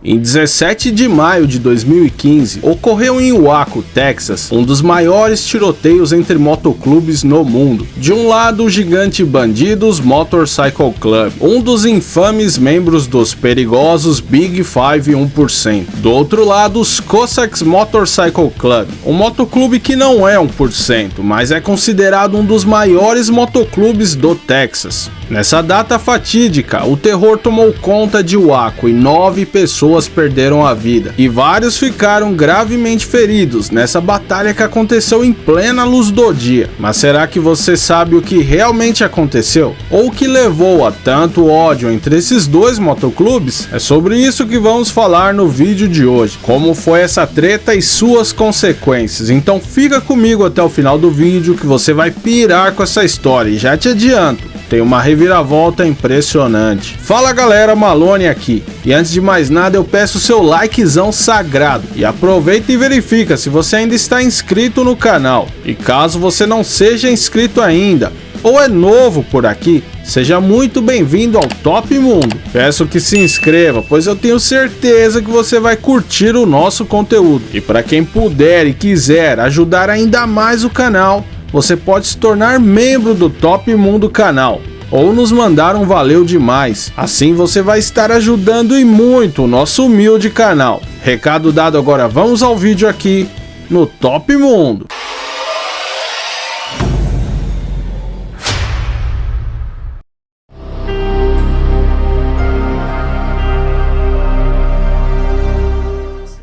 Em 17 de maio de 2015, ocorreu em Waco, Texas, um dos maiores tiroteios entre motoclubes no mundo. De um lado, o gigante Bandidos Motorcycle Club, um dos infames membros dos perigosos Big Five 1%. Do outro lado, os Cossacks Motorcycle Club, um motoclube que não é 1%, mas é considerado um dos maiores motoclubes do Texas. Nessa data fatídica, o terror tomou conta de Waco e 9 pessoas perderam a vida, e vários ficaram gravemente feridos nessa batalha que aconteceu em plena luz do dia. Mas será que você sabe o que realmente aconteceu? Ou o que levou a tanto ódio entre esses dois motoclubes? É sobre isso que vamos falar no vídeo de hoje, como foi essa treta e suas consequências. Então fica comigo até o final do vídeo que você vai pirar com essa história, e já te adianto, tem uma reviravolta impressionante. Fala galera, Malone aqui. E antes de mais nada eu peço o seu likezão sagrado. E aproveita e verifica se você ainda está inscrito no canal. E caso você não seja inscrito ainda, ou é novo por aqui, seja muito bem-vindo ao Top Mundo. Peço que se inscreva, pois eu tenho certeza que você vai curtir o nosso conteúdo. E para quem puder e quiser ajudar ainda mais o canal, você pode se tornar membro do Top Mundo canal, ou nos mandar um valeu demais. Assim você vai estar ajudando e muito o nosso humilde canal. Recado dado, agora vamos ao vídeo aqui no Top Mundo.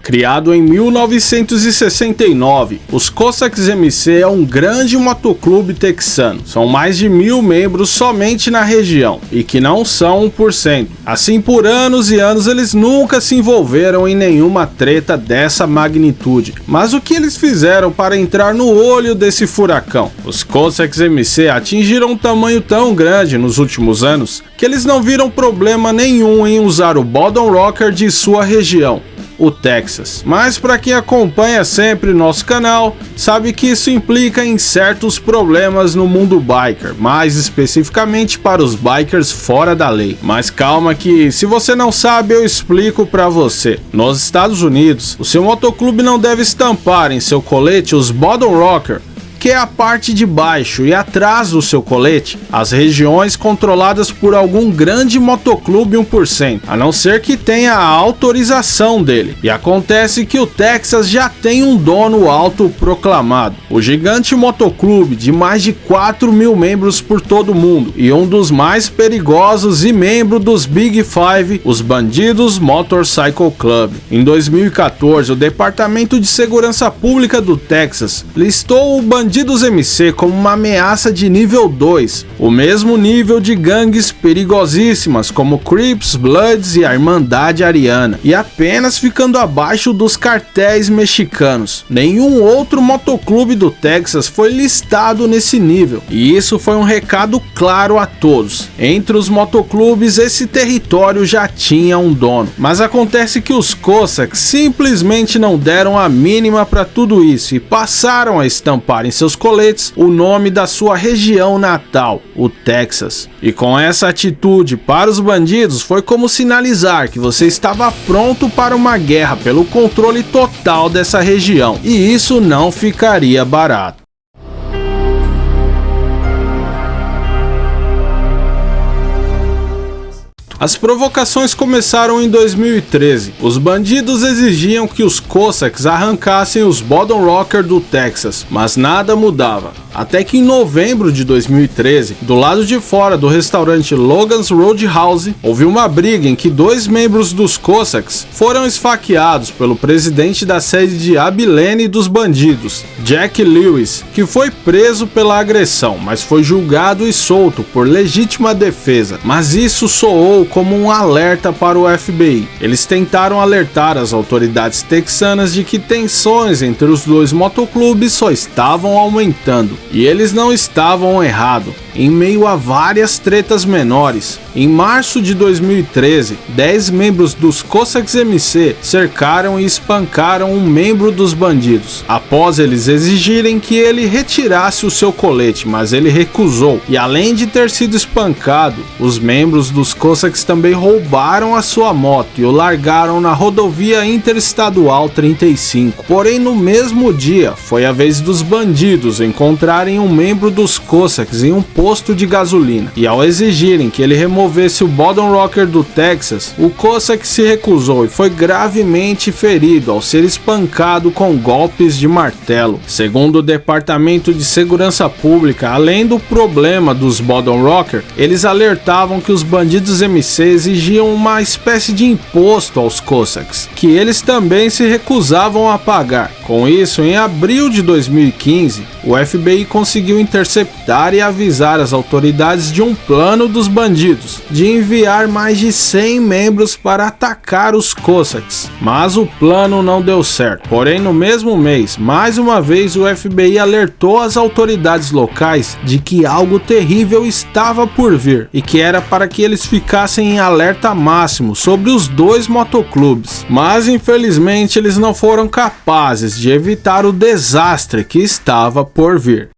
Criado em 1969, os Cossacks MC é um grande motoclube texano. São mais de 1000 membros somente na região, e que não são 1%. Assim, por anos e anos, eles nunca se envolveram em nenhuma treta dessa magnitude. Mas o que eles fizeram para entrar no olho desse furacão? Os Cossacks MC atingiram um tamanho tão grande nos últimos anos, que eles não viram problema nenhum em usar o Bottom Rocker de sua região, o Texas. Mas para quem acompanha sempre nosso canal, sabe que isso implica em certos problemas no mundo biker, mais especificamente para os bikers fora da lei. Mas calma que, se você não sabe, eu explico para você. Nos Estados Unidos, o seu motoclube não deve estampar em seu colete os Bottom Rocker, que é a parte de baixo e atrás do seu colete, as regiões controladas por algum grande motoclube 1%, a não ser que tenha a autorização dele. E acontece que o Texas já tem um dono autoproclamado, o gigante motoclube de mais de 4.000 membros por todo o mundo, e um dos mais perigosos e membro dos Big Five, os Bandidos Motorcycle Club. Em 2014, o Departamento de Segurança Pública do Texas listou o Bandidos MC como uma ameaça de nível 2, o mesmo nível de gangues perigosíssimas como Crips, Bloods e a Irmandade Ariana, e apenas ficando abaixo dos cartéis mexicanos. Nenhum outro motoclube do Texas foi listado nesse nível, e isso foi um recado claro a todos. Entre os motoclubes, esse território já tinha um dono. Mas acontece que os Cossacks simplesmente não deram a mínima para tudo isso e passaram a estampar em seus coletes o nome da sua região natal, o Texas. E com essa atitude para os bandidos foi como sinalizar que você estava pronto para uma guerra pelo controle total dessa região, e isso não ficaria barato. As provocações começaram em 2013. Os bandidos exigiam que os Cossacks arrancassem os Bottom Rocker do Texas, mas nada mudava. Até que em novembro de 2013, do lado de fora do restaurante Logan's Roadhouse, houve uma briga em que 2 membros dos Cossacks foram esfaqueados pelo presidente da sede de Abilene dos bandidos, Jack Lewis, que foi preso pela agressão, mas foi julgado e solto por legítima defesa. Mas isso soou como um alerta para o FBI. Eles tentaram alertar as autoridades texanas de que tensões entre os dois motoclubes só estavam aumentando. E eles não estavam errados. em meio a várias tretas menores. Em março de 2013, 10 membros dos Cossacks MC cercaram e espancaram um membro dos bandidos, após eles exigirem que ele retirasse o seu colete, mas ele recusou. E além de ter sido espancado, os membros dos Cossacks também roubaram a sua moto e o largaram na rodovia interestadual 35. Porém, no mesmo dia, foi a vez dos bandidos encontrarem um membro dos Cossacks em um posto de gasolina, e ao exigirem que ele removesse o Bottom Rocker do Texas, o Cossack se recusou e foi gravemente ferido ao ser espancado com golpes de martelo. Segundo o Departamento de Segurança Pública, além do problema dos Bottom Rocker, eles alertavam que os bandidos MC exigiam uma espécie de imposto aos Cossacks, que eles também se recusavam a pagar. Com isso, em abril de 2015, o FBI conseguiu interceptar e avisar as autoridades de um plano dos bandidos de enviar mais de 100 membros para atacar os Cossacks, mas o plano não deu certo. Porém, no mesmo mês, mais uma vez o FBI alertou as autoridades locais de que algo terrível estava por vir e que era para que eles ficassem em alerta máximo sobre os dois motoclubes. Mas infelizmente eles não foram capazes de evitar o desastre que estava por vir.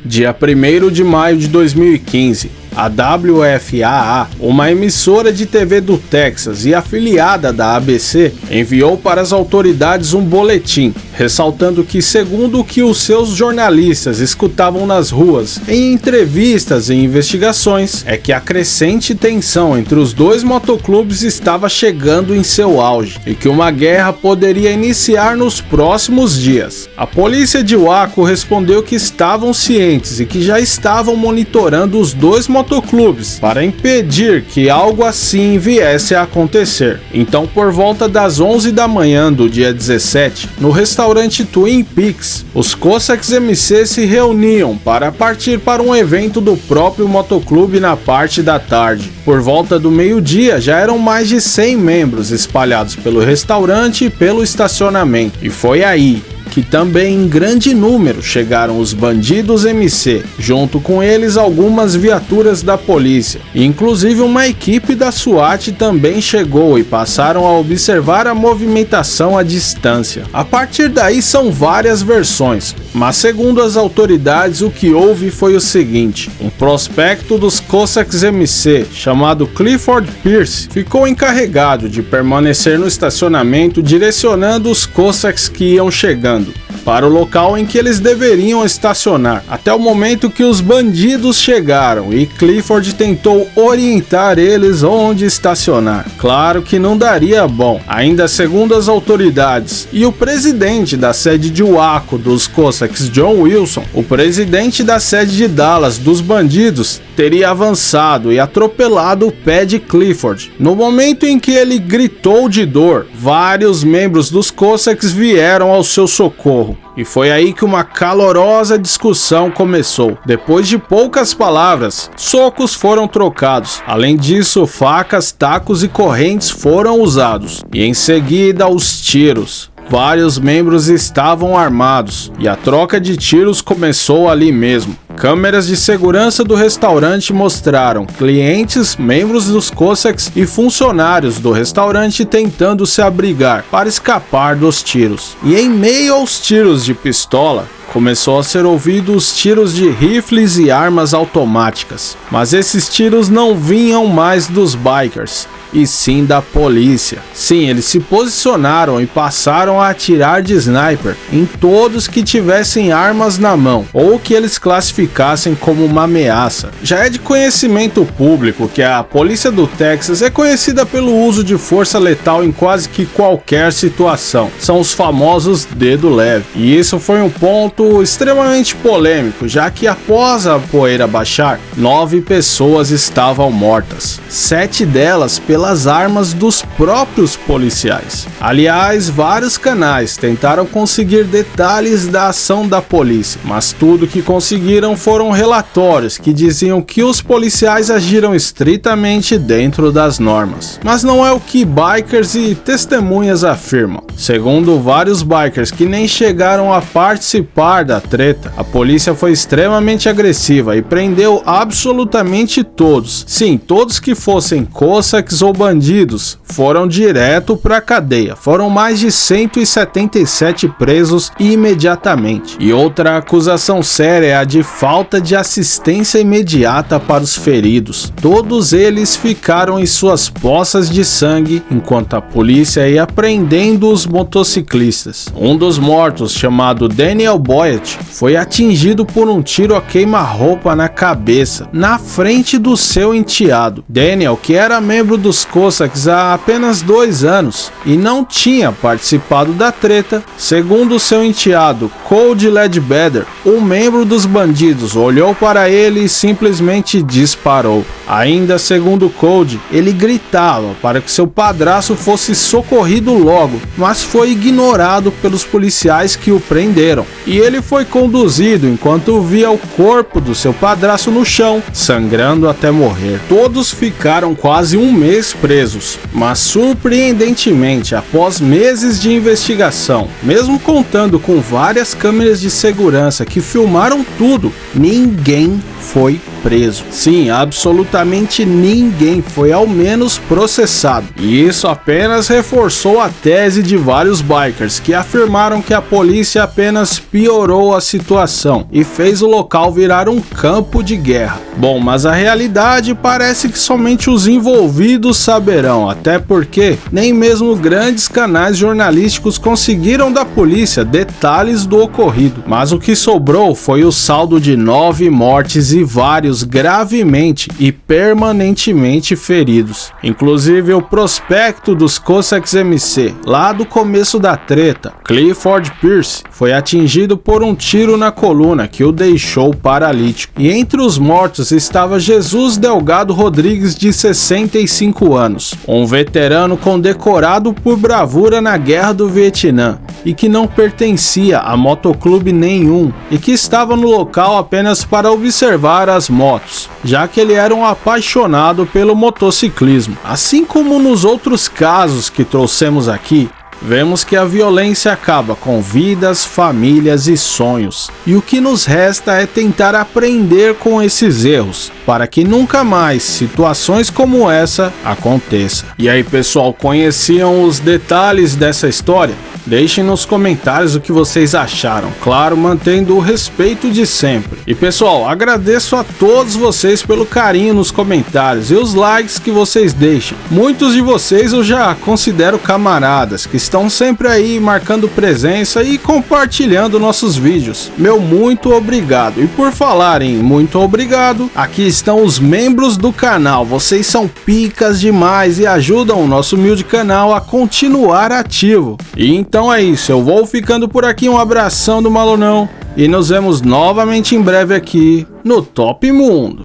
Dia 1º de maio de 2015, a WFAA, uma emissora de TV do Texas e afiliada da ABC, enviou para as autoridades um boletim, ressaltando que, segundo o que os seus jornalistas escutavam nas ruas, em entrevistas e investigações, é que a crescente tensão entre os dois motoclubes estava chegando em seu auge e que uma guerra poderia iniciar nos próximos dias. A polícia de Waco respondeu que estavam cientes e que já estavam monitorando os dois motoclubes para impedir que algo assim viesse a acontecer. Então, por volta das 11 da manhã do dia 17, no restaurante Twin Peaks, os Cossacks MC se reuniam para partir para um evento do próprio motoclube na parte da tarde. Por volta do meio-dia, já eram mais de 100 membros espalhados pelo restaurante e pelo estacionamento. E foi aí que também em grande número chegaram os bandidos MC, junto com eles algumas viaturas da polícia, inclusive uma equipe da SWAT também chegou e passaram a observar a movimentação à distância. A partir daí são várias versões, mas segundo as autoridades o que houve foi o seguinte: um prospecto dos Cossacks MC, chamado Clifford Pierce, ficou encarregado de permanecer no estacionamento direcionando os Cossacks que iam chegando para o local em que eles deveriam estacionar, até o momento que os bandidos chegaram e Clifford tentou orientar eles onde estacionar. Claro que não daria bom, ainda segundo as autoridades. E o presidente da sede de Waco dos Cossacks, John Wilson, o presidente da sede de Dallas dos bandidos, teria avançado e atropelado o pé de Clifford. No momento em que ele gritou de dor, vários membros dos Cossacks vieram ao seu socorro. E foi aí que uma calorosa discussão começou. Depois de poucas palavras, socos foram trocados. Além disso, facas, tacos e correntes foram usados. E em seguida, os tiros. Vários membros estavam armados e a troca de tiros começou ali mesmo. Câmeras de segurança do restaurante mostraram clientes, membros dos Cossacks e funcionários do restaurante tentando se abrigar para escapar dos tiros. E em meio aos tiros de pistola, começou a ser ouvido os tiros de rifles e armas automáticas. Mas esses tiros não vinham mais dos bikers, e sim da polícia. Sim, eles se posicionaram e passaram a atirar de sniper em todos que tivessem armas na mão ou que eles classificassem como uma ameaça. Já é de conhecimento público que a polícia do Texas é conhecida pelo uso de força letal em quase que qualquer situação. São os famosos dedo leve. E isso foi um ponto fato extremamente polêmico, já que após a poeira baixar, 9 pessoas estavam mortas, 7 delas pelas armas dos próprios policiais. Aliás, vários canais tentaram conseguir detalhes da ação da polícia, mas tudo que conseguiram foram relatórios que diziam que os policiais agiram estritamente dentro das normas. Mas não é o que bikers e testemunhas afirmam. Segundo vários bikers que nem chegaram a participar da treta, a polícia foi extremamente agressiva e prendeu absolutamente todos. Sim, todos que fossem cossacks ou bandidos foram direto para a cadeia. Foram mais de 177 presos imediatamente. E outra acusação séria é a de falta de assistência imediata para os feridos. Todos eles ficaram em suas poças de sangue enquanto a polícia ia prendendo os motociclistas. Um dos mortos, chamado Daniel Boyett, foi atingido por um tiro a queima-roupa na cabeça, na frente do seu enteado. Daniel, que era membro dos Cossacks há apenas 2 anos e não tinha participado da treta, segundo seu enteado Cody Ledbetter, um membro dos bandidos olhou para ele e simplesmente disparou. Ainda segundo Cody, ele gritava para que seu padrasto fosse socorrido logo, mas foi ignorado pelos policiais que o prenderam, e ele foi conduzido enquanto via o corpo do seu padrasto no chão, sangrando até morrer. Todos ficaram quase 1 mês presos, mas surpreendentemente, após meses de investigação, mesmo contando com várias câmeras de segurança que filmaram tudo, ninguém foi preso. Sim, absolutamente ninguém foi ao menos processado. E isso apenas reforçou a tese de vários bikers que afirmaram que a polícia apenas piorou a situação e fez o local virar um campo de guerra. Bom, mas a realidade parece que somente os envolvidos saberão, até porque nem mesmo grandes canais jornalísticos conseguiram da polícia detalhes do ocorrido. Mas o que sobrou foi o saldo de 9 mortes e vários gravemente e permanentemente feridos. Inclusive o prospecto dos Cossacks MC, lá do começo da treta, Clifford Pierce, foi atingido por um tiro na coluna que o deixou paralítico. E entre os mortos estava Jesus Delgado Rodrigues, de 65 anos, um veterano condecorado por bravura na Guerra do Vietnã e que não pertencia a motoclube nenhum e que estava no local apenas para observar as motos, já que ele era um apaixonado pelo motociclismo. Assim como nos outros casos que trouxemos aqui, vemos que a violência acaba com vidas, famílias e sonhos. E o que nos resta é tentar aprender com esses erros, para que nunca mais situações como essa aconteçam. E aí, pessoal, conheciam os detalhes dessa história? Deixem nos comentários o que vocês acharam, claro, mantendo o respeito de sempre. E pessoal, agradeço a todos vocês pelo carinho nos comentários e os likes que vocês deixam. Muitos de vocês eu já considero camaradas, que estão sempre aí marcando presença e compartilhando nossos vídeos. Meu muito obrigado. E por falar em muito obrigado, aqui estão os membros do canal. Vocês são picas demais e ajudam o nosso humilde canal a continuar ativo. E então é isso, eu vou ficando por aqui, um abração do Malonão e nos vemos novamente em breve aqui no Top Mundo.